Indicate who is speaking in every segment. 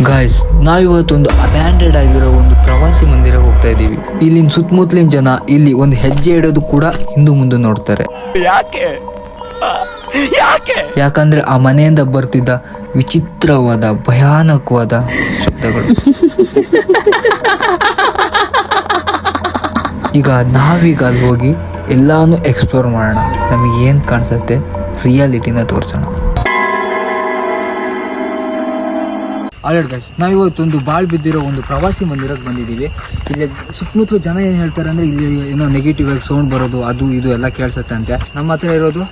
Speaker 1: Guys, ನಾವಿವತ್ತೊಂದು ಅಬ್ಯಾಂಡೆಡ್ ಆಗಿರೋ ಒಂದು ಪ್ರವಾಸಿ ಮಂದಿರ ಹೋಗ್ತಾ ಇದ್ದೀವಿ. ಇಲ್ಲಿನ ಸುತ್ತಮುತ್ತಲಿನ ಜನ ಇಲ್ಲಿ ಒಂದು ಹೆಜ್ಜೆ ಇಡೋದು ಕೂಡ ಹಿಂದೆ ಮುಂದೆ ನೋಡ್ತಾರೆ. ಯಾಕಂದ್ರೆ ಆ ಮನೆಯಿಂದ ಬರ್ತಿದ್ದ ವಿಚಿತ್ರವಾದ ಭಯಾನಕವಾದ ಶಬ್ದಗಳು. ಈಗ ನಾವೀಗ ಅಲ್ಲಿ ಹೋಗಿ ಎಲ್ಲಾನು ಎಕ್ಸ್ಪ್ಲೋರ್ ಮಾಡೋಣ. ನಮಗೆ ಏನು ಕಾಣಿಸುತ್ತೆ ರಿಯಾಲಿಟಿನ ತೋರಿಸೋಣ. ಆಲ್ರೆಡಿ ಗೈಸ್, ನಾವಿವತ್ತೊಂದು ಬಾಳ್ ಬಿದ್ದಿರೋ ಒಂದು ಪ್ರವಾಸಿ ಮಂದಿರಕ್ಕೆ ಬಂದಿದ್ದೀವಿ. ಇಲ್ಲಿ ಸುತ್ತಮುತ್ತಲು ಜನ ಏನು ಹೇಳ್ತಾರೆ ಅಂದರೆ ಇಲ್ಲಿ ಏನೋ ನೆಗೆಟಿವ್ ಆಗಿ ಸೌಂಡ್ ಬರೋದು, ಅದು ಇದು ಎಲ್ಲ ಕೇಳಿಸುತ್ತೆ ಅಂತೆ. ನಮ್ಮ ಹತ್ರ ಇರೋದು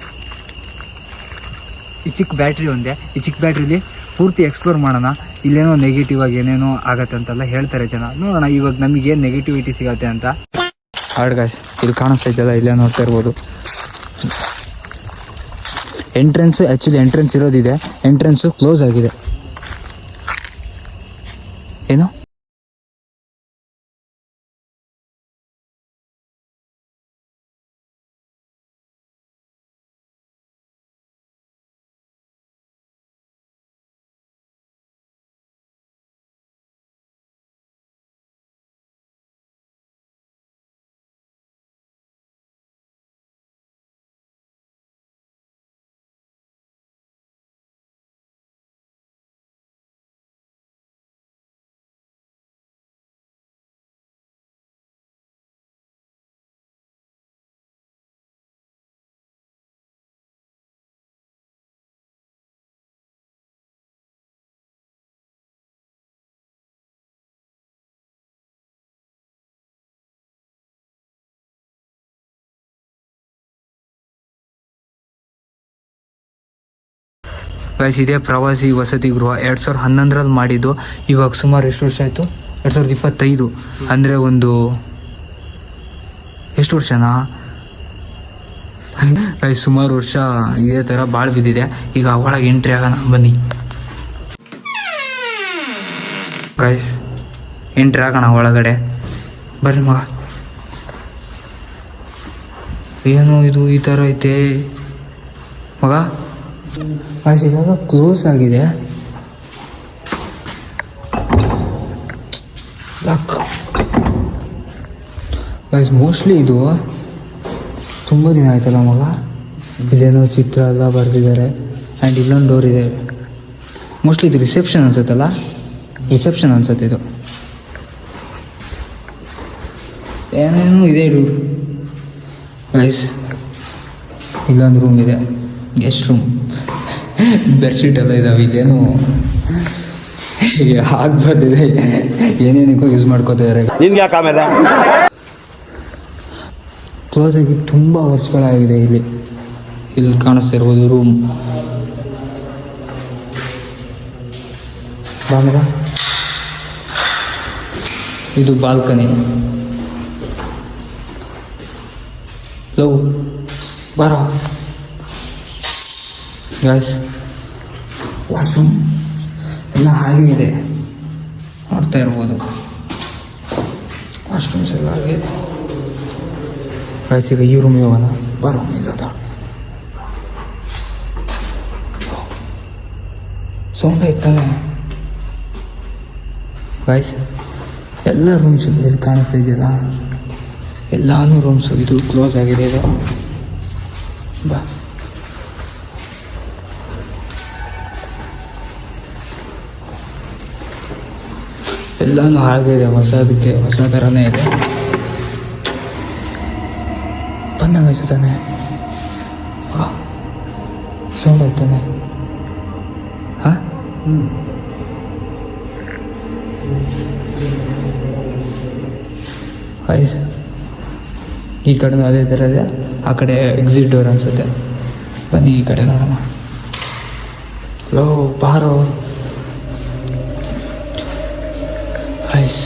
Speaker 1: ಈ ಚಿಕ್ಕ ಬ್ಯಾಟ್ರಿ ಒಂದೇ. ಈ ಚಿಕ್ಕ ಬ್ಯಾಟ್ರಿಲಿ ಪೂರ್ತಿ ಎಕ್ಸ್ಪ್ಲೋರ್ ಮಾಡೋಣ. ಇಲ್ಲೇನೋ ನೆಗೆಟಿವ್ ಆಗಿ ಏನೇನೋ ಆಗತ್ತೆ ಅಂತೆಲ್ಲ ಹೇಳ್ತಾರೆ ಜನ. ನೋಡೋಣ ಇವಾಗ ನಮಗೇನು ನೆಗೆಟಿವಿಟಿ ಸಿಗತ್ತೆ ಅಂತ. ಆಲ್ರೆಡಿ ಗೈಸ್, ಇಲ್ಲಿ ಕಾಣಿಸ್ತಾ ಇದೆಯಲ್ಲ, ಇಲ್ಲೇ ನೋಡ್ತಾ ಇರ್ಬೋದು. ಎಂಟ್ರೆನ್ಸ್ ಇರೋದಿದೆ, ಎಂಟ್ರೆನ್ಸು ಕ್ಲೋಸ್ ಆಗಿದೆ. ಏನು ಗೈಸ್, ಇದೇ ಪ್ರವಾಸಿ ವಸತಿ ಗೃಹ 2011ರಲ್ಲಿ ಮಾಡಿದ್ದು. ಇವಾಗ ಸುಮಾರು ಎಷ್ಟು ವರ್ಷ ಆಯಿತು? 2025. ಅಂದರೆ ಒಂದು ಎಷ್ಟು ವರ್ಷನಾ ಗೈಸ್? ಸುಮಾರು ವರ್ಷ ಇದೇ ಥರ ಭಾಳ ಬಿದ್ದಿದೆ. ಈಗ ಒಳಗೆ ಎಂಟ್ರಿ ಆಗೋಣ ಬನ್ನಿ ಗೈಸ್, ಎಂಟ್ರಿ ಆಗೋಣ ಒಳಗಡೆ. ಬರ್ರಿ ಮಗ. ಏನು ಇದು ಈ ಥರ ಐತೆ ಮಗ? ಗೈಸ್, ಇವಾಗ ಕ್ಲೋಸ್ ಆಗಿದೆ. ಗೈಸ್, ಮೋಸ್ಟ್ಲಿ ಇದು ತುಂಬ ದಿನ ಆಯ್ತಲ್ಲ ಮಗ. ಇಲ್ಲೇನೋ ಚಿತ್ರ ಎಲ್ಲ ಬರೆದಿದ್ದಾರೆ. ಆ್ಯಂಡ್ ಇಲ್ಲೊಂದು ಡೋರ್ ಇದೆ. ಮೋಸ್ಟ್ಲಿ ಇದು ರಿಸೆಪ್ಷನ್ ಅನ್ಸುತ್ತಲ್ಲ, ರಿಸೆಪ್ಷನ್ ಅನ್ಸುತ್ತೆ ಇದು. ಏನೇನು ಇದೆ ಇದು. ಗೈಸ್, ಇಲ್ಲೊಂದು ರೂಮ್ ಇದೆ, ಗೆಸ್ಟ್ ರೂಮ್. ಬೆಡ್ಶೀಟ್ ಎಲ್ಲ ಇದಾವೆ. ಇಲ್ಲೇನು ಹಾಗೆ ಬಂದಿದೆ, ಏನೇನಿಗೂ ಯೂಸ್ ಮಾಡ್ಕೋತಿದ್ದಾರೆ. ಕ್ಲೋಸ್ ಆಗಿ ತುಂಬ ವರ್ಷಗಳಾಗಿದೆ. ಇಲ್ಲಿ ಕಾಣಿಸ್ತಾ ಇರ್ಬೋದು ರೂಮ್. ಬಾಂದ್ರ ಇದು ಬಾಲ್ಕನಿ. ಲವ್ ಬಾರೋ ಗೈಸ್. ವಾಶ್ರೂಮ್ ಎಲ್ಲ ಹಾಗೆ ಇದೆ, ನೋಡ್ತಾ ಇರ್ಬೋದು. ವಾಶ್ರೂಮ್ಸ್ ಎಲ್ಲ ಹಾಗೆ ಇದೆ ಗೈಸ್. ಈಗ ಈ ರೂಮಿಗೆ ಹೋಗೋಣ. ಬರೋ ಇಲ್ಲದ ಸೌಂಡ್ ಆಯ್ತಾನೆ ಗೈಸ್. ಎಲ್ಲ ರೂಮ್ಸ್ ಇಲ್ಲಿ ಕಾಣಿಸ್ತಾ ಇದೆಯಲ್ಲ, ಎಲ್ಲಾನು ರೂಮ್ಸು. ಇದು ಕ್ಲೋಸ್ ಆಗಿದೆ. ಇದು ಬಾ. ಎಲ್ಲಾನು ಹಾಗೆ ಇದೆ, ಹೊಸ ಥರನೇ ಇದೆ. ಬಂದಂಗೆ ಅನಿಸುತ್ತಾನೆ. ಸೌಂಡ್ ಆಯ್ತಾನೆ. ಹಾಂ, ಗೈಸ್, ಈ ಕಡೆನೂ ಅದೇ ಥರ ಇದೆ. ಆ ಕಡೆ ಎಕ್ಸಿಟ್ ಡೋರ್ ಅನಿಸುತ್ತೆ. ಬನ್ನಿ ಈ ಕಡೆ ನೋಡೋಣ. ಲೋ ಬಾರೋ ಗೈಸ್.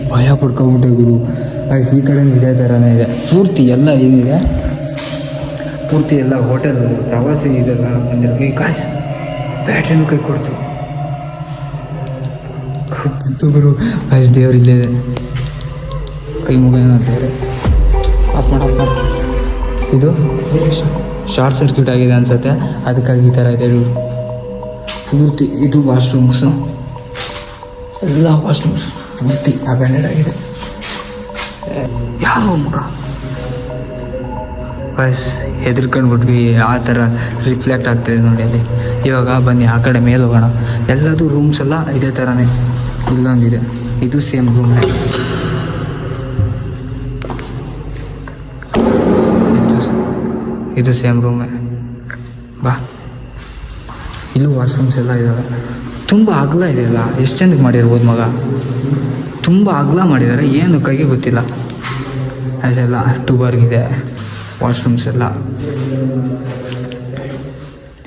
Speaker 1: ಭಯ ಪಡ್ಕೊಬಿಟ್ಟೆ ಗುರು ಗೈಸ್. ಈ ಕಡೆ ಇದೇ ಥರನೇ ಇದೆ ಪೂರ್ತಿ. ಎಲ್ಲ ಏನಿದೆ ಪೂರ್ತಿ ಎಲ್ಲ ಹೋಟೆಲ್ ಪ್ರವಾಸಿ ಇದೆಲ್ಲ ಬಂದಿರ್ತೀವಿ ಗೈಸ್. ಬ್ಯಾಟ್ರಿನೂ ಕೈ ಕೊಡ್ತು ಗುರು ಗೈಸ್. ದೇವ್ರು ಇಲ್ಲೇ ಇದೆ. ಕೈ ಮುಗಿಯೋಣ ದೇವ್ರೆ. ಆಫ್ ಮಾಡ. ಇದು ಶಾರ್ಟ್ ಸರ್ಕ್ಯೂಟ್ ಆಗಿದೆ ಅನ್ಸುತ್ತೆ, ಅದಕ್ಕಾಗಿ ಈ ಥರ ಇದೆ. ಪೂರ್ತಿ ಇದು ವಾಶ್ರೂಮ್ಸು, ಎಲ್ಲ ವಾಶ್ರೂಮ್ಸ್ ಪೂರ್ತಿ ಅಬ್ಯಾಂಡೆಡ್ ಆಗಿದೆ. ಯಾರೋ ಮಗ ಬಸ್ ಹೆದರ್ಕೊಂಡ್ಬಿಟ್ವಿ, ಆ ಥರ ರಿಫ್ಲೆಕ್ಟ್ ಆಗ್ತಾಯಿದೆ ನೋಡಿ ಅಲ್ಲಿ. ಇವಾಗ ಬನ್ನಿ ಆ ಕಡೆ ಮೇಲೆ ಹೋಗೋಣ. ಎಲ್ಲದು ರೂಮ್ಸ್ ಎಲ್ಲ ಇದೇ ಥರನೇ. ಇಲ್ಲೊಂದಿದೆ, ಇದು ಸೇಮ್ ರೂಮ್ನೇ. ಇದು ಸೇಮ್ ರೂಮೇ. ಬಾ, ಇಲ್ಲೂ ವಾಶ್ರೂಮ್ಸ್ ಎಲ್ಲ ಇದ್ದಾವೆ. ತುಂಬ ಅಗಲ ಇದೆಯಲ್ಲ, ಎಷ್ಟು ಚೆಂದಕ್ಕೆ ಮಾಡಿರ್ಬೋದು ಮಗ. ತುಂಬ ಅಗಲ ಮಾಡಿದ್ದಾರೆ, ಏನು ಕೈಗೆ ಗೊತ್ತಿಲ್ಲ. ಅದೆಲ್ಲ ಟೂಬರ್ಗಿದೆ ವಾಶ್ರೂಮ್ಸ್ ಎಲ್ಲ,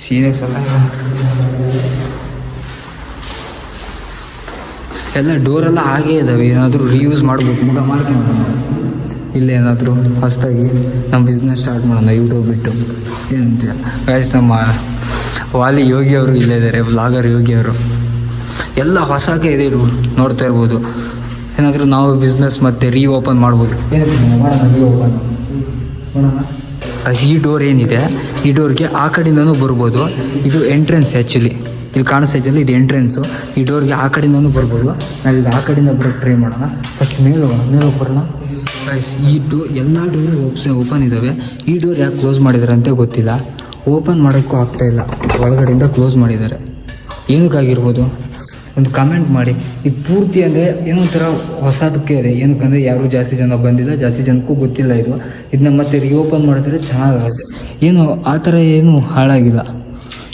Speaker 1: ಸೀರಿಯಸ್ ಎಲ್ಲ ಎಲ್ಲ ಡೋರೆಲ್ಲ ಹಾಗೇ ಇದ್ದಾವೆ. ಏನಾದರೂ ರೀಯೂಸ್ ಮಾಡ್ಬೇಕು ಮಗ, ಮಾಡ್ಕೊಂಡು ಇಲ್ಲೇನಾದರೂ ಹೊಸದಾಗಿ ನಮ್ಮ ಬಿಸ್ನೆಸ್ ಸ್ಟಾರ್ಟ್ ಮಾಡೋಣ ಯೂಟ್ಯೂಬ್ ಬಿಟ್ಟು. ಏನಂತೀಯ ಗೈಸ್? ನಮ್ಮ ವಾಲಿ ಯೋಗಿ ಅವರು ಇಲ್ಲೇ ಇದ್ದಾರೆ, ವ್ಲಾಗರ್ ಯೋಗಿ ಅವರು. ಎಲ್ಲ ಹೊಸಕ್ಕೆ ಇದೆ, ನೋಡ್ತಾ ಇರ್ಬೋದು. ಏನಾದರೂ ನಾವು ಬಿಸ್ನೆಸ್ ಮತ್ತೆ ರೀಓಪನ್ ಮಾಡ್ಬೋದು. ರೀಓಪನ್ ಮಾಡೋಣ. ಈ ಡೋರ್ ಏನಿದೆ, ಈ ಡೋರ್ಗೆ ಆ ಕಡೆಯಿಂದನೂ ಬರ್ಬೋದು. ಇದು ಎಂಟ್ರೆನ್ಸ್ ಆ್ಯಕ್ಚುಲಿ, ಇಲ್ಲಿ ಕಾಣಿಸ್ತೈತಲ್ಲ ಇದು ಎಂಟ್ರೆನ್ಸು. ಈ ಡೋರ್ಗೆ ಆ ಕಡೆಯಿಂದನೂ ಬರ್ಬೋದು. ನಾವೀಗ ಆ ಕಡೆಯಿಂದ ಬರೋಕ್ಕೆ ಟ್ರೈ ಮಾಡೋಣ. ಫಸ್ಟ್ ಮೇಲೆ ಹೋಗೋಣ, ಮೇಲೆ ಹೋಗಿ ಬರೋಣ. ಈ ಎಲ್ಲ ಡೋರು ಓಪನ್ ಇದ್ದಾವೆ. ಈ ಡೋರ್ ಯಾಕೆ ಕ್ಲೋಸ್ ಮಾಡಿದ್ದಾರೆ ಅಂತ ಗೊತ್ತಿಲ್ಲ. ಓಪನ್ ಮಾಡೋಕ್ಕೂ ಆಗ್ತಾಯಿಲ್ಲ, ಒಳಗಡೆಯಿಂದ ಕ್ಲೋಸ್ ಮಾಡಿದ್ದಾರೆ. ಏನಕ್ಕಾಗಿರ್ಬೋದು ಒಂದು ಕಮೆಂಟ್ ಮಾಡಿ. ಇದು ಪೂರ್ತಿ ಅಂದರೆ ಏನೋ ಒಂಥರ ಹೊಸದಕ್ಕೆ ಇದೆ. ಏನಕ್ಕಂದರೆ ಯಾರೂ ಜಾಸ್ತಿ ಜನ ಬಂದಿಲ್ಲ, ಜಾಸ್ತಿ ಜನಕ್ಕೂ ಗೊತ್ತಿಲ್ಲ ಇದು. ಇದನ್ನ ಮತ್ತೆ ರೀಓಪನ್ ಮಾಡಿದ್ರೆ ಚೆನ್ನಾಗುತ್ತೆ. ಏನು ಆ ಥರ ಏನು ಹಾಳಾಗಿಲ್ಲ,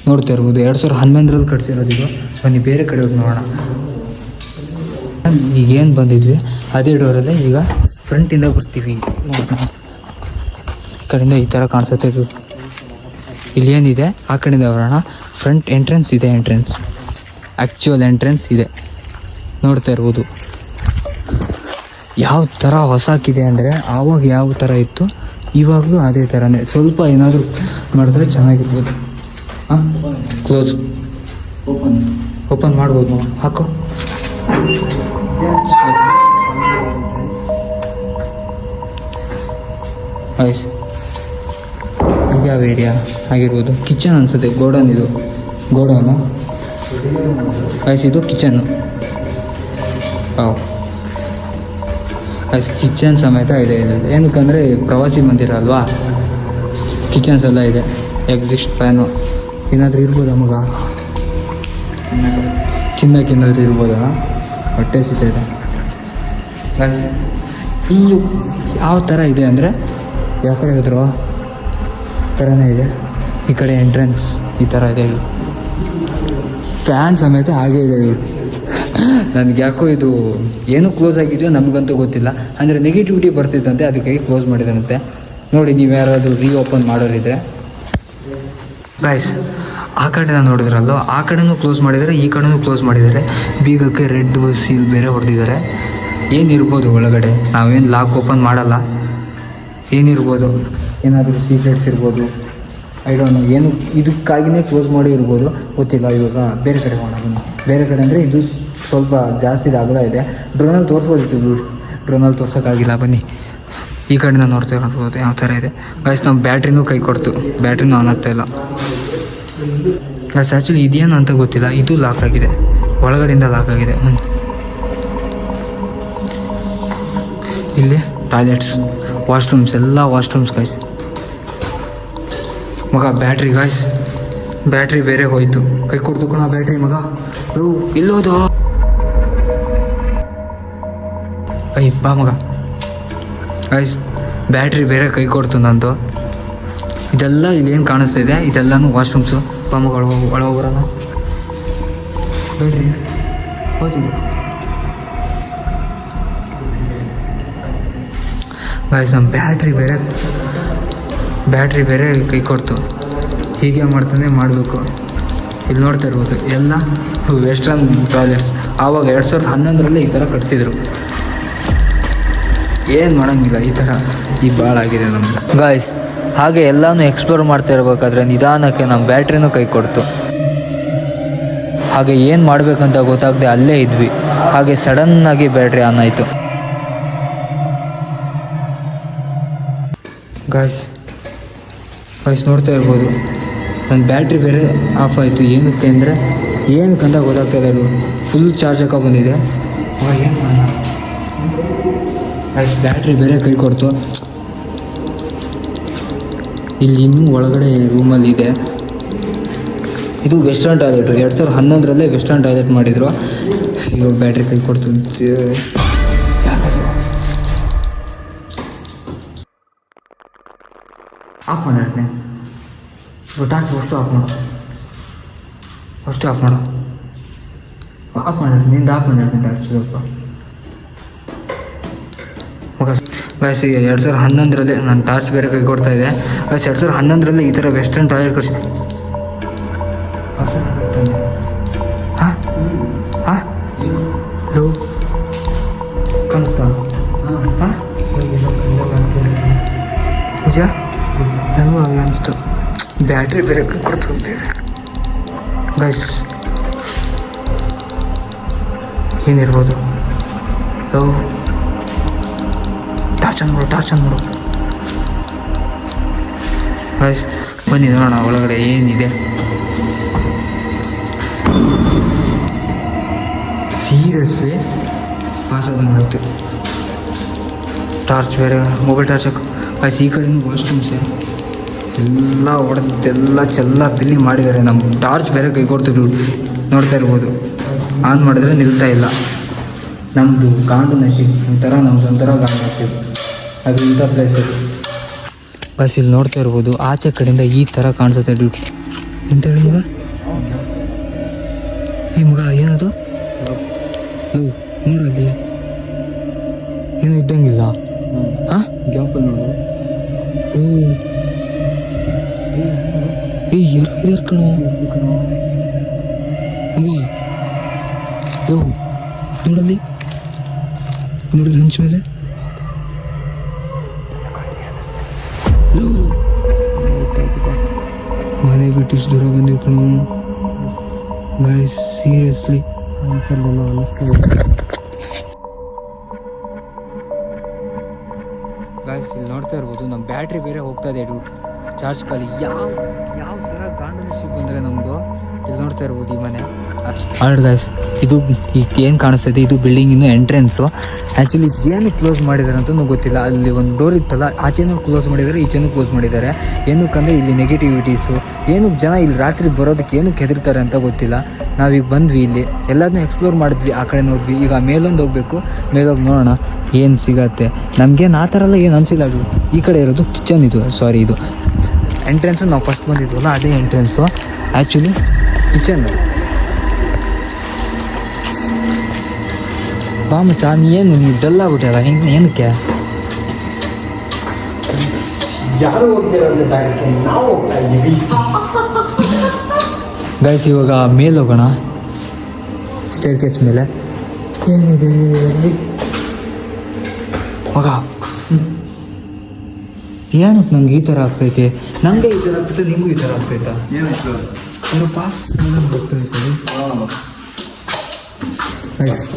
Speaker 1: ನೋಡ್ತಾ ಇರ್ಬೋದು. 2011ರಲ್ಲಿ ಕಟ್ಸಿರೋದು ಇದು. ಬನ್ನಿ ಬೇರೆ ಕಡೆ ಹೋಗಿ ನೋಡೋಣ. ಈಗೇನು ಬಂದಿದ್ವಿ ಅದೇ ಡೋರಲ್ಲೇ ಈಗ ಫ್ರಂಟಿಂದ ಬರ್ತೀವಿ. ನೋಡೋಣ, ಈ ಕಡೆಯಿಂದ ಈ ಥರ ಕಾಣಿಸುತ್ತೆ ಇದು. ಇಲ್ಲೇನಿದೆ ಆ ಕಡೆಯಿಂದ ಬರೋಣ. ಫ್ರಂಟ್ ಎಂಟ್ರೆನ್ಸ್ ಇದೆ, ಎಂಟ್ರೆನ್ಸ್ ಆ್ಯಕ್ಚುಯಲ್ ಎಂಟ್ರೆನ್ಸ್ ಇದೆ, ನೋಡ್ತಾ ಇರ್ಬೋದು. ಯಾವ ಥರ ಹೊಸಾಕಿದೆ ಅಂದರೆ ಆವಾಗ ಯಾವ ಥರ ಇತ್ತು ಇವಾಗಲೂ ಅದೇ ಥರನೇ. ಸ್ವಲ್ಪ ಏನಾದರೂ ಮಾಡಿದ್ರೆ ಚೆನ್ನಾಗಿರ್ಬೋದು. ಹಾಂ, ಕ್ಲೋಸ್ ಓಪನ್ ಮಾಡ್ಬೋದು. ಹಾಕೋ. ಆಯ್ಸ್, ಇದ್ಯಾವ ಏರಿಯಾ ಆಗಿರ್ಬೋದು? ಕಿಚನ್ ಅನಿಸುತ್ತೆ. ಗೋಡೌನ್ ಇದು, ಗೋಡೌನು. ಆಯ್ಸ್, ಇದು ಕಿಚನ್ನು. ಆಯ್ಸ್, ಕಿಚನ್ ಸಮೇತ ಇದೆ. ಏನಕ್ಕಂದರೆ ಪ್ರವಾಸಿ ಮಂದಿರ ಅಲ್ವಾ, ಕಿಚನ್ಸ್ ಎಲ್ಲ ಇದೆ. ಎಕ್ಸಿಸ್ಟ್ ಫ್ಯಾನು ಏನಾದರೂ ಇರ್ಬೋದಾ ಮಗ? ಚಿನ್ನಕ್ಕೇನಾದರೂ ಇರ್ಬೋದಾ? ಹೊಟ್ಟೆ ಸಿಗ್ತಾ ಇದೆ. ಆಯ್ಸ್, ಫುಲ್ಲು ಯಾವ ಥರ ಇದೆ ಅಂದರೆ ಯಾವ ಕಡೆ ಹೋದ್ರು ಥರನೇ ಇದೆ. ಈ ಕಡೆ ಎಂಟ್ರೆನ್ಸ್ ಈ ಥರ ಇದೆ. ಫ್ಯಾನ್ ಸಮೇತ ಹಾಗೇ ಇದೆ. ನನಗೆ ಯಾಕೋ ಇದು ಏನೂ ಕ್ಲೋಸ್ ಆಗಿದೆಯೋ ನಮಗಂತೂ ಗೊತ್ತಿಲ್ಲ. ಅಂದರೆ ನೆಗೆಟಿವಿಟಿ ಬರ್ತಿತ್ತಂತೆ, ಅದಕ್ಕಾಗಿ ಕ್ಲೋಸ್ ಮಾಡಿದಂತೆ. ನೋಡಿ, ನೀವು ಯಾರಾದರೂ ರೀಓಪನ್ ಮಾಡೋರಿದ್ರೆ ಗೈಸ್, ಆ ಕಡೆ ನೋಡಿದ್ರಲ್ಲೋ, ಆ ಕಡೆನೂ ಕ್ಲೋಸ್ ಮಾಡಿದ್ದಾರೆ, ಈ ಕಡೆನೂ ಕ್ಲೋಸ್ ಮಾಡಿದ್ದಾರೆ. ಬೀಗಕ್ಕೆ ರೆಡ್ ಸೀಲ್ ಬೇರೆ ಹೊಡೆದಿದ್ದಾರೆ. ಏನಿರ್ಬೋದು ಒಳಗಡೆ? ನಾವೇನು ಲಾಕ್ ಓಪನ್ ಮಾಡಲ್ಲ. ಏನಿರ್ಬೋದು? ಏನಾದರೂ ಸೀಕ್ರೆಟ್ಸ್ ಇರ್ಬೋದು, ಐ ಡೋಂಟ್ ನೋ. ಏನು ಇದಕ್ಕಾಗಿಯೇ ಕ್ಲೋಸ್ ಮಾಡಿ ಇರ್ಬೋದು, ಗೊತ್ತಿಲ್ಲ. ಇವಾಗ ಬೇರೆ ಕಡೆ ಹೋಗೋಣ. ಬೇರೆ ಕಡೆ ಅಂದರೆ ಇದು ಸ್ವಲ್ಪ ಜಾಸ್ತಿ ಅಗಲ ಇದೆ. ಡ್ರೋನಲ್ಲಿ ತೋರಿಸ್ಬೋದಿತ್ತು, ಡ್ರೋನಲ್ಲಿ ತೋರ್ಸೋಕ್ಕಾಗಿಲ್ಲ. ಬನ್ನಿ ಈ ಕಡೆಯಿಂದ ನೋಡ್ತಾ ಇರ್ಬೋದು ಯಾವ ಥರ ಇದೆ. ಗೈಸ್, ನಮ್ಮ ಬ್ಯಾಟ್ರಿನೂ ಕೈ ಕೊಡ್ತು, ಬ್ಯಾಟ್ರಿನೂ ಆನ್ ಆಗ್ತಾಯಿಲ್ಲ. ಗೈಸ್, ಆ್ಯಕ್ಚುಲಿ ಇದೇನು ಅಂತ ಗೊತ್ತಿಲ್ಲ. ಇದು ಲಾಕ್ ಆಗಿದೆ, ಒಳಗಡೆಯಿಂದ ಲಾಕ್ ಆಗಿದೆ. ಇಲ್ಲಿ ಟಾಯ್ಲೆಟ್ಸ್, ವಾಶ್ರೂಮ್ಸ್, ಎಲ್ಲ ವಾಶ್ರೂಮ್ಸ್ ಗೈಸ್. ಮಗ ಬ್ಯಾಟ್ರಿ ಗೈಸ್, ಬ್ಯಾಟ್ರಿ ಬೇರೆ ಹೋಯ್ತು. ಕೈ ಕೊಡ್ತು ಕಣ ಬ್ಯಾಟ್ರಿ ಮಗ. ಇಲ್ಲೋದು ಐ ಬಾ ಮಗ. ಗೈಸ್, ಬ್ಯಾಟ್ರಿ ಬೇರೆ ಕೈ ಕೊಡ್ತು ನಂದು. ಇದೆಲ್ಲ ಇಲ್ಲೇನು ಕಾಣಿಸ್ತಿದೆ ಇದೆಲ್ಲನೂ ವಾಶ್ರೂಮ್ಸು. ಬಾ ಮಗ, ಒಳಗೆ ಬರೋಣ. ಬ್ಯಾಟ್ರಿ ಹೋಯ್ತಿದೆ ಗೈಸ್. ನಮ್ಮ ಬ್ಯಾಟ್ರಿ ಬೇರೆ ಕೈ ಕೊಡ್ತು. ಹೀಗೆ ಮಾಡ್ತಾನೆ ಮಾಡಬೇಕು. ಇಲ್ಲಿ ನೋಡ್ತಾ ಇರ್ಬೋದು ಎಲ್ಲ ವೆಸ್ಟರ್ನ್ ಟಾಯ್ಲೆಟ್ಸ್. ಆವಾಗ 2011ರಲ್ಲಿ ಈ ಥರ ಕಟ್ಸಿದ್ರು. ಏನು ಮಾಡೋಂಗಿಲ್ಲ, ಈ ಥರ ಈ ಭಾಳ ಆಗಿದೆ ನಮ್ಗೆ ಗಾಯ್ಸ್. ಹಾಗೆ ಎಲ್ಲನೂ ಎಕ್ಸ್ಪ್ಲೋರ್ ಮಾಡ್ತಾ ಇರಬೇಕಾದ್ರೆ ನಿಧಾನಕ್ಕೆ ನಮ್ಮ ಬ್ಯಾಟ್ರಿನೂ ಕೈ ಕೊಡ್ತು. ಹಾಗೆ ಏನು ಮಾಡಬೇಕಂತ ಗೊತ್ತಾಗದೆ ಅಲ್ಲೇ ಇದ್ವಿ. ಹಾಗೆ ಸಡನ್ನಾಗಿ ಬ್ಯಾಟ್ರಿ ಆನ್ ಆಯಿತು. ಗಾಯ್ಸ್ ನೋಡ್ತಾ ಇರ್ಬೋದು, ನನ್ನ ಬ್ಯಾಟ್ರಿ ಬೇರೆ ಆಫ್ ಆಯಿತು. ಏನಕ್ಕೆ ಅಂದರೆ ಏನು ಕಂದ ಗೊತ್ತಾಗ್ತಾಯಿಲ್ಲ ಇದು ಫುಲ್ ಚಾರ್ಜ್ ಹಾಕೋ ಬಂದಿದೆ. ಏನು ಮಾಡೋಣ, ಅಷ್ಟು ಬ್ಯಾಟ್ರಿ ಬೇರೆ ಕೈ ಕೊಡ್ತು. ಇಲ್ಲಿ ಇನ್ನೂ ಒಳಗಡೆ ರೂಮಲ್ಲಿ ಇದೆ. ಇದು ವೆಸ್ಟರ್ನ್ ಟಾಯ್ಲೆಟು, 2011 ವೆಸ್ಟರ್ನ್ ಟಾಯ್ಲೆಟ್ ಮಾಡಿದರು. ಇವಾಗ ಬ್ಯಾಟ್ರಿ ಕೈ ಕೊಡ್ತು. ಆಫ್ ಮಾಡಿರ್ತೀನಿ. ಟಾರ್ಚ್ ಅಷ್ಟು ಆಫ್ ಮಾಡು, ಅಷ್ಟು ಆಫ್ ಮಾಡು. ಆಫ್ ಮಾಡಿರ್ತೀನಿ, ನಿಂದು ಆಫ್ ಮಾಡಿರ್ತೀನಿ ಟಾರ್ಚ್ ಸ್ವಲ್ಪ. ಗೈಸ್ 2011 ನಾನು ಟಾರ್ಚ್ ಬೇರೆ ಕೈ ಕೊಡ್ತಾ ಇದೆ. ಗೈಸ್ 2011 ಈ ಥರ ವೆಸ್ಟರ್ನ್ ಟಾಯ್ಲೆಟ್ ಕಳಿಸಿ. ಹಾಂ ಹಾಂ ಲೋ ಕಾಣಿಸ್ತಾ? ಹಾಂ ನಿಜ ನನಗೂ ಹಾಗೆ ಅನಿಸ್ತು. ಬ್ಯಾಟ್ರಿ ಬೇರೆ ಕೈ ಕೊಡ್ತು ಅಂತಿದೆ. ಗೈಸ್ ಏನಿರ್ಬೋದು? Low torch ಅಂದ್ಬಿಡು. ಗೈಸ್ ಬನ್ನಿ ನೋಡೋಣ ಒಳಗಡೆ ಏನಿದೆ. ಸೀರಿಯಸ್ಲಿ ಪಾಸ್ ಆದಂಗೆ ಆಯಿತು. ಟಾರ್ಚ್ ಬೇರೆ, ಮೊಬೈಲ್ ಟಾರ್ಚ್ ಹಾಕು. ಗೈಸ್ ಈ ಕಡೆಯಿಂದ ವಾಶ್ರೂಮ್ಸೆ ಎಲ್ಲ ಹೊಡೆದೆಲ್ಲ ಬಿಲ್ಲಿಂಗ್ ಮಾಡಿದ್ದಾರೆ. ನಮ್ಮ ಟಾರ್ಚ್ ಬೇರೆ ಕೈ ಕೊಡ್ತಿದ್ರು, ನೋಡ್ತಾ ಇರ್ಬೋದು. ಆನ್ ಮಾಡಿದ್ರೆ ನಿಲ್ತಾ ಇಲ್ಲ. ನಮ್ಮದು ಗಾಂಡು ನಶಿ ಒಂಥರ ಗಾಂಡು ಆಗ್ತಿತ್ತು. ಅದು ಇಂಥ ಪ್ಲೇಸ್ ಅದು. ಬಸ್ ಇಲ್ಲಿ ನೋಡ್ತಾ ಇರ್ಬೋದು, ಆಚೆ ಕಡೆಯಿಂದ ಈ ಥರ ಕಾಣಿಸುತ್ತೆ ಡ್ಯೂಟಿ. ಎಂತ ಹೇಳಿ ಮಗ? ಈ ಮಗ ಏನದು? ನೋಡಲ್ಲಿ ಏನು ಇದ್ದಂಗಿಲ್ಲ. ಹಾಂ ಗ್ಯಾಂಪಲ್ಲಿ ನೋಡು. ಯಾರು ಕಣೋ ನೋಡಲ್ಲಿ, ನೋಡಿ ಹಂಚ ಮೇಲೆ ಮನೆ ಬಿಟ್ಟು ಇಷ್ಟು ದೂರ ಬಂದಿವಿ ಕಣೋ. ಗೈಸ್ ಸೀರಿಯಸ್ಲಿ ಗೈಸ್ ಇಲ್ಲಿ ನೋಡ್ತಾ ಇರ್ಬೋದು, ನಮ್ಮ ಬ್ಯಾಟ್ರಿ ಬೇರೆ ಹೋಗ್ತಾ ಇದೆ ಚಾರ್ಜ್ ಖಾಲಿ. ಯಾವ ಥರ ಗಾಂಡು ಶಿಪ್ ಬಂದರೆ ನಮ್ಮದು. ಇಲ್ಲಿ ನೋಡ್ತಾ ಇರ್ಬೋದು ಈ ಮನೆ. ಆಲ್ರೆಡಿ ಗೈಸ್ ಇದು ಈಗ ಏನು ಕಾಣಿಸ್ತೈತೆ ಇದು ಬಿಲ್ಡಿಂಗಿನ ಎಂಟ್ರೆನ್ಸು. ಆ್ಯಕ್ಚುಲಿ ಇದು ಏನು ಕ್ಲೋಸ್ ಮಾಡಿದ್ದಾರೆ ಅಂತಲೂ ಗೊತ್ತಿಲ್ಲ. ಅಲ್ಲಿ ಒಂದು ಡೋರ್ ಇತ್ತಲ್ಲ, ಆಚೆನೂ ಕ್ಲೋಸ್ ಮಾಡಿದ್ದಾರೆ, ಈಚೆನೂ ಕ್ಲೋಸ್ ಮಾಡಿದ್ದಾರೆ. ಏನಕ್ಕಂದರೆ ಇಲ್ಲಿ ನೆಗೆಟಿವಿಟೀಸು, ಏನಕ್ಕೆ ಜನ ಇಲ್ಲಿ ರಾತ್ರಿ ಬರೋದಕ್ಕೆ ಏನಕ್ಕೆ ಹೆದರ್ತಾರೆ ಅಂತ ಗೊತ್ತಿಲ್ಲ. ನಾವೀಗ ಬಂದ್ವಿ, ಇಲ್ಲಿ ಎಲ್ಲದನ್ನೂ ಎಕ್ಸ್ಪ್ಲೋರ್ ಮಾಡಿದ್ವಿ, ಆ ಕಡೆ ನೋಡಿದ್ವಿ. ಈಗ ಮೇಲೊಂದು ಹೋಗಬೇಕು, ಮೇಲೋಗಿ ನೋಡೋಣ ಏನು ಸಿಗತ್ತೆ. ನಮಗೇನು ಆ ಥರ ಎಲ್ಲ ಏನು ಅನಿಸಿಲ್ಲ. ಅದು ಈ ಕಡೆ ಇರೋದು ಕಿಚನ್, ಇದು ಇದು ಎಂಟ್ರೆನ್ಸು. ನಾವು ಫಸ್ಟ್ ಬಂದಿದ್ವಲ್ಲ ಅದೇ ಎಂಟ್ರೆನ್ಸು. ಆ್ಯಕ್ಚುಲಿ ಕಿಚನ್ ಬಾ ಮಚ್ಚ, ನೀನು ಡಲ್ ಆಗ್ಬಿಟ್ಟಲ್ಲ ಹೆಂಗೆ? ಏನಕ್ಕೆ ಗೈಸ್ ಇವಾಗ ಮೇಲೆ ಹೋಗೋಣ, ಸ್ಟೇರ್ ಕೇಸ್ ಮೇಲೆ. ಏನಿದೆ ಮಗ? ಏನಕ್ಕೆ ನಂಗೆ ಈ ಥರ ಆಗ್ತೈತೆ? ನನಗೆ ಈ ಥರ ಆಗ್ತೈತೆ, ನಿಮಗೂ ಈ ಥರ ಆಗ್ತೈತಾ? ಪಾಸ್ ಹೋಗ್ತೈತೆ.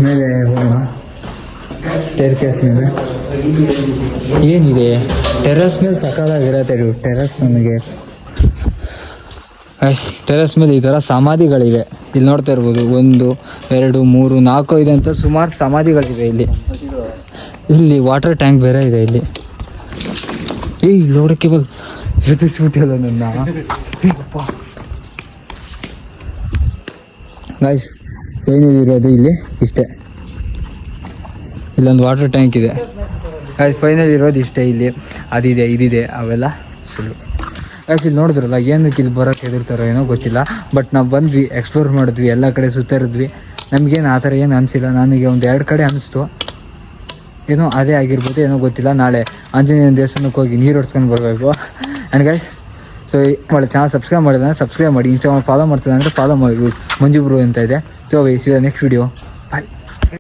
Speaker 1: ಮೇಲೆ ಹೋಗೋಣ, ಸ್ಟೇರ್ ಕೇಸ್ ಮೇಲೆ. ಏನಿದೆ ಟೆರಸ್ ಮೇಲೆ ಸಕಾಲಾಗಿರತ್ತೆ. ಟೆರಸ್ ನಮಗೆ ಟೆರಸ್ ಮೇಲೆ ಈ ಥರ ಸಮಾಧಿಗಳಿವೆ. ಇಲ್ಲಿ ನೋಡ್ತಾ ಇರ್ಬೋದು, 1 2 3 4 5 ಅಂತ ಸುಮಾರು ಸಮಾಧಿಗಳಿವೆ ಇಲ್ಲಿ. ಇಲ್ಲಿ ವಾಟರ್ ಟ್ಯಾಂಕ್ ಬೇರೆ ಇದೆ ಇಲ್ಲಿ. ನೋಡೋಕ್ಕೆ ಎದುರಿಸ್ಬಿಟ್ಟಿಲ್ಲ ನನ್ನ. ಗೈಸ್ ಏನಿದಿರೋದು ಇಲ್ಲಿ ಇಷ್ಟೇ. ಇಲ್ಲೊಂದು ವಾಟರ್ ಟ್ಯಾಂಕ್ ಇದೆ ಗೈಸ್. ಫೈನಲ್ ಇರೋದು ಇಷ್ಟೇ. ಇಲ್ಲಿ ಅದಿದೆ, ಇದಿದೆ, ಅವೆಲ್ಲ ಸುಳ್ಳು ಗೈಸ್. ಇಲ್ಲಿ ನೋಡಿದ್ರಲ್ಲ, ಏನಕ್ಕೆ ಇಲ್ಲಿ ಬರೋಕ್ಕೆ ಹೆದರ್ತಾರೋ ಏನೋ ಗೊತ್ತಿಲ್ಲ. ಬಟ್ ನಾವು ಬಂದ್ವಿ, ಎಕ್ಸ್ಪ್ಲೋರ್ ಮಾಡಿದ್ವಿ, ಎಲ್ಲ ಕಡೆ ಸುತ್ತರಿದ್ವಿ. ನಮಗೇನು ಆ ಥರ ಏನು ಅನಿಸಿಲ್ಲ. ನನಗೆ 1-2 ಕಡೆ ಅನಿಸ್ತು, ಏನೋ ಅದೇ ಆಗಿರ್ಬೋದು, ಏನೋ ಗೊತ್ತಿಲ್ಲ. ನಾಳೆ ಆಂಜನೇಯ ದೇವಸ್ಥಾನಕ್ಕೆ ಹೋಗಿ ನೀರು ಹೊಡ್ಸ್ಕೊಂಡು ಬರಬೇಕು. ಆ್ಯಂಡ್ ಗೈಸ್ ಸೊ ಒಳ್ಳೆ ಚಾನಲ್ ಸಬ್ಸ್ಕ್ರೈಬ್ ಮಾಡಿದ್ರೆ ಸಬ್ಸ್ಕ್ರೈಬ್ ಮಾಡಿ. ಇನ್ಸ್ಟಾಗ್ರಾಮ್ ಫಾಲೋ ಮಾಡ್ತಿಲ್ಲ ಅಂದರೆ ಫಾಲೋ ಮಾಡಿ. ಮಂಜು ಬ್ರೋ ಅಂತ ಇದೆ. So see you next video.